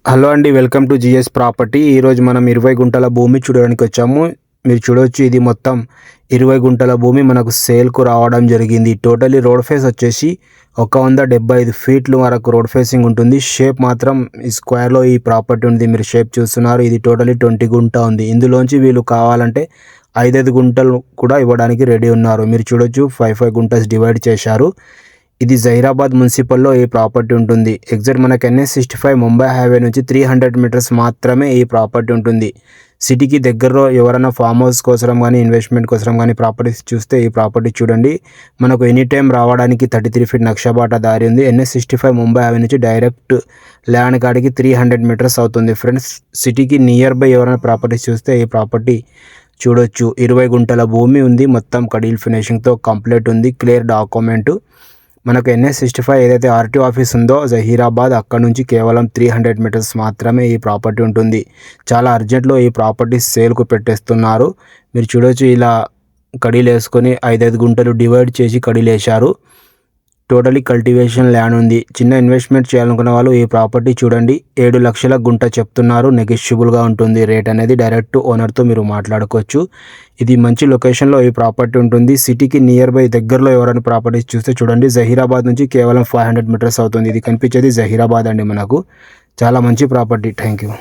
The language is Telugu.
హలో అండి, వెల్కమ్ టు జిఎస్ ప్రాపర్టీ. ఈరోజు మనం 20 గుంటల భూమి చూడడానికి వచ్చాము. మీరు చూడవచ్చు, ఇది మొత్తం 20 గుంటల భూమి మనకు సేల్కు రావడం జరిగింది. టోటలీ రోడ్ ఫేస్ వచ్చేసి 175 ఫీట్లు వరకు రోడ్ ఫేసింగ్ ఉంటుంది. షేప్ మాత్రం ఈ స్క్వేర్లో ఈ ప్రాపర్టీ ఉంది. మీరు షేప్ చూస్తున్నారు. ఇది టోటలీ 20 గుంట ఉంది. ఇందులోంచి వీళ్ళు కావాలంటే 5 గుంటలు కూడా ఇవ్వడానికి రెడీ ఉన్నారు. మీరు చూడొచ్చు, 5 గుంటస్ డివైడ్ చేశారు. ఇది జహీరాబాద్ మున్సిపల్లో ఈ ప్రాపర్టీ ఉంటుంది. ఎగ్జాక్ట్ మనకు NH65 ముంబై హైవే నుంచి 300 మీటర్స్ మాత్రమే ఈ ప్రాపర్టీ ఉంటుంది. సిటీకి దగ్గరలో ఎవరైనా ఫామ్ హౌస్ కోసం కానీ ఇన్వెస్ట్మెంట్ కోసం కానీ ప్రాపర్టీస్ చూస్తే ఈ ప్రాపర్టీ చూడండి. మనకు ఎనీ టైం రావడానికి 33 ఫీట్ నక్షబాట దారి ఉంది. NH65 ముంబై హైవే నుంచి డైరెక్ట్ ల్యాండ్ కాడికి 300 మీటర్స్ అవుతుంది. ఫ్రెండ్స్, సిటీకి నియర్ బై ఎవరైనా ప్రాపర్టీస్ చూస్తే ఈ ప్రాపర్టీ చూడొచ్చు. 20 గుంటల భూమి ఉంది. మొత్తం కడీల్ ఫినిషింగ్తో కంప్లీట్ ఉంది. Clear document. మనకు NH65 ఏదైతే ఆర్టీఓ ఆఫీస్ ఉందో జహీరాబాద్, అక్కడ నుంచి కేవలం 300 మీటర్స్ మాత్రమే ఈ ప్రాపర్టీ ఉంటుంది. చాలా అర్జెంట్లో ఈ ప్రాపర్టీ సేల్కు పెట్టేస్తున్నారు. మీరు చూడొచ్చు, ఇలా కడీలు వేసుకొని 5 గుంటలు డివైడ్ చేసి కడీలు వేశారు. టోటలీ కల్టివేషన్ ల్యాండ్ ఉంది. చిన్న ఇన్వెస్ట్మెంట్ చేయాలనుకున్న వాళ్ళు ఈ ప్రాపర్టీ చూడండి. 7 లక్షల గుంట చెప్తున్నారు. నెగోషియబుల్గా ఉంటుంది రేట్ అనేది. డైరెక్ట్ ఓనర్తో మీరు మాట్లాడుకోవచ్చు. ఇది మంచి లొకేషన్లో ఈ ప్రాపర్టీ ఉంటుంది. సిటీకి నియర్ బై దగ్గరలో ఎవరైనా ప్రాపర్టీస్ చూస్తే చూడండి. జహీరాబాద్ నుంచి కేవలం 500 మీటర్స్ అవుతుంది. ఇది కనిపించేది జహీరాబాద్ అండి. మనకు చాలా మంచి ప్రాపర్టీ. Thank you.